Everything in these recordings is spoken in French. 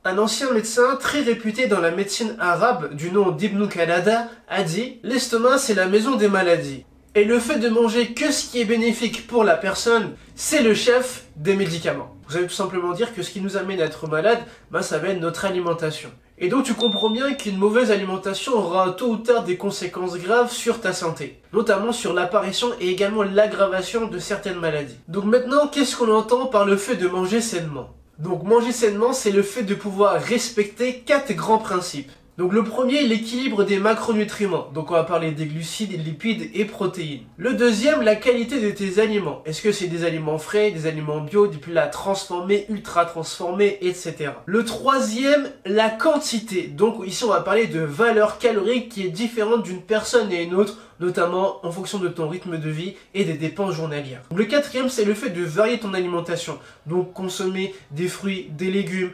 Un ancien médecin très réputé dans la médecine arabe du nom d'Ibn Khalada a dit « L'estomac c'est la maison des maladies ». Et le fait de manger que ce qui est bénéfique pour la personne, c'est le chef des médicaments. Vous allez tout simplement dire que ce qui nous amène à être malade, ça va être notre alimentation. Et donc tu comprends bien qu'une mauvaise alimentation aura tôt ou tard des conséquences graves sur ta santé, notamment sur l'apparition et également l'aggravation de certaines maladies. Donc maintenant, qu'est-ce qu'on entend par le fait de manger sainement? Donc manger sainement, c'est le fait de pouvoir respecter 4 grands principes. Donc le premier, l'équilibre des macronutriments. Donc on va parler des glucides, lipides et protéines. Le deuxième, la qualité de tes aliments. Est-ce que c'est des aliments frais, des aliments bio, des plats transformés, ultra transformés, etc. Le troisième, la quantité. Donc ici on va parler de valeur calorique qui est différente d'une personne et une autre, notamment en fonction de ton rythme de vie et des dépenses journalières. Le quatrième, c'est le fait de varier ton alimentation. Donc consommer des fruits, des légumes,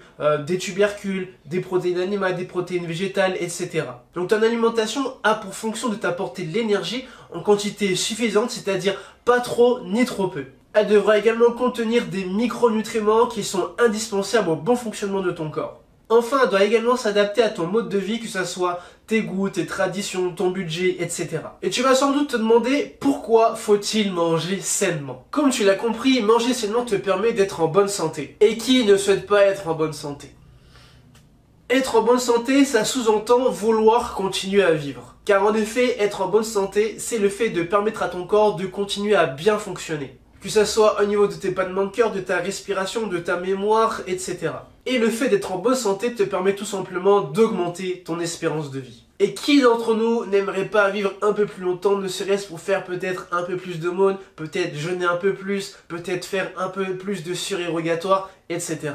des tubercules, des protéines animales, des protéines végétales, etc. Donc ton alimentation a pour fonction de t'apporter de l'énergie en quantité suffisante, c'est-à-dire pas trop ni trop peu. Elle devra également contenir des micronutriments qui sont indispensables au bon fonctionnement de ton corps. Enfin, elle doit également s'adapter à ton mode de vie, que ce soit tes goûts, tes traditions, ton budget, etc. Et tu vas sans doute te demander pourquoi faut-il manger sainement. Comme tu l'as compris, manger sainement te permet d'être en bonne santé. Et qui ne souhaite pas être en bonne santé? Être en bonne santé, ça sous-entend vouloir continuer à vivre. Car en effet, être en bonne santé, c'est le fait de permettre à ton corps de continuer à bien fonctionner. Que ça soit au niveau de tes battements de cœur, de ta respiration, de ta mémoire, etc. Et le fait d'être en bonne santé te permet tout simplement d'augmenter ton espérance de vie. Et qui d'entre nous n'aimerait pas vivre un peu plus longtemps, ne serait-ce pour faire peut-être un peu plus d'aumônes, peut-être jeûner un peu plus, peut-être faire un peu plus de surérogatoire, etc.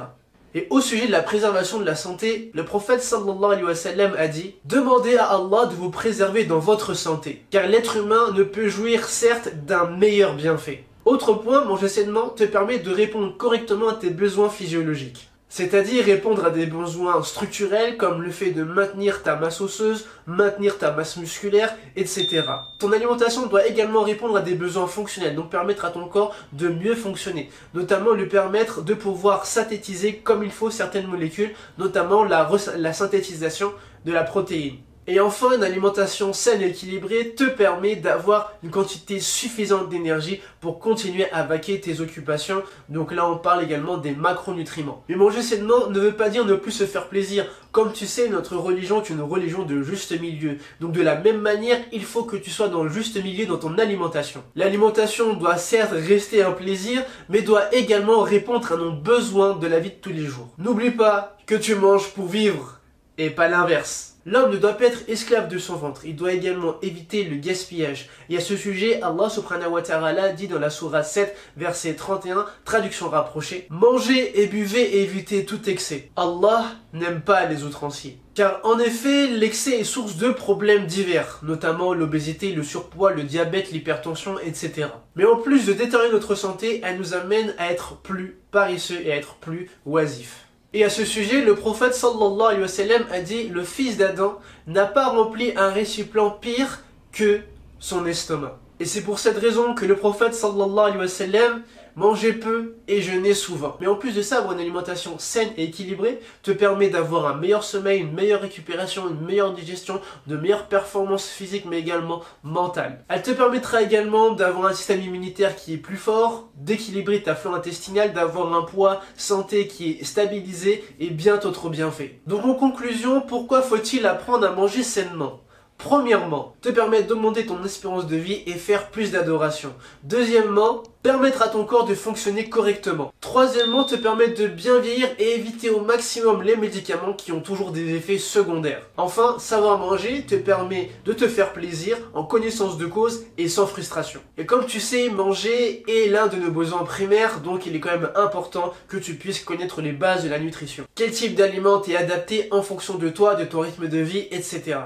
Et au sujet de la préservation de la santé, le prophète sallallahu alayhi wa sallam a dit « Demandez à Allah de vous préserver dans votre santé, car l'être humain ne peut jouir certes d'un meilleur bienfait. » Autre point, manger sainement te permet de répondre correctement à tes besoins physiologiques. C'est-à-dire répondre à des besoins structurels comme le fait de maintenir ta masse osseuse, maintenir ta masse musculaire, etc. Ton alimentation doit également répondre à des besoins fonctionnels, donc permettre à ton corps de mieux fonctionner. Notamment lui permettre de pouvoir synthétiser comme il faut certaines molécules, notamment la synthétisation de la protéine. Et enfin, une alimentation saine et équilibrée te permet d'avoir une quantité suffisante d'énergie pour continuer à vaquer tes occupations. Donc là, on parle également des macronutriments. Mais manger sainement ne veut pas dire ne plus se faire plaisir. Comme tu sais, notre religion est une religion de juste milieu. Donc de la même manière, il faut que tu sois dans le juste milieu dans ton alimentation. L'alimentation doit certes rester un plaisir, mais doit également répondre à nos besoins de la vie de tous les jours. N'oublie pas que tu manges pour vivre et pas l'inverse. L'homme ne doit pas être esclave de son ventre, il doit également éviter le gaspillage. Et à ce sujet, Allah subhanahu wa ta'ala dit dans la sourate 7, verset 31, traduction rapprochée, « Mangez et buvez et évitez tout excès. Allah n'aime pas les outranciers. » Car en effet, l'excès est source de problèmes divers, notamment l'obésité, le surpoids, le diabète, l'hypertension, etc. Mais en plus de détériorer notre santé, elle nous amène à être plus paresseux et à être plus oisifs. Et à ce sujet, le prophète sallallahu alayhi wa sallam a dit « Le fils d'Adam n'a pas rempli un récipient pire que son estomac. » Et c'est pour cette raison que le prophète sallallahu alayhi wa sallam mangeait peu et jeûnait souvent. Mais en plus de ça, avoir une alimentation saine et équilibrée te permet d'avoir un meilleur sommeil, une meilleure récupération, une meilleure digestion, de meilleures performances physiques mais également mentales. Elle te permettra également d'avoir un système immunitaire qui est plus fort, d'équilibrer ta flore intestinale, d'avoir un poids santé qui est stabilisé et bien d'autres bienfaits. Donc en conclusion, pourquoi faut-il apprendre à manger sainement ? Premièrement, te permettre d'augmenter ton espérance de vie et faire plus d'adoration. Deuxièmement, permettre à ton corps de fonctionner correctement. Troisièmement, te permettre de bien vieillir et éviter au maximum les médicaments qui ont toujours des effets secondaires. Enfin, savoir manger te permet de te faire plaisir en connaissance de cause et sans frustration. Et comme tu sais, manger est l'un de nos besoins primaires, donc il est quand même important que tu puisses connaître les bases de la nutrition. Quel type d'aliment est adapté en fonction de toi, de ton rythme de vie, etc.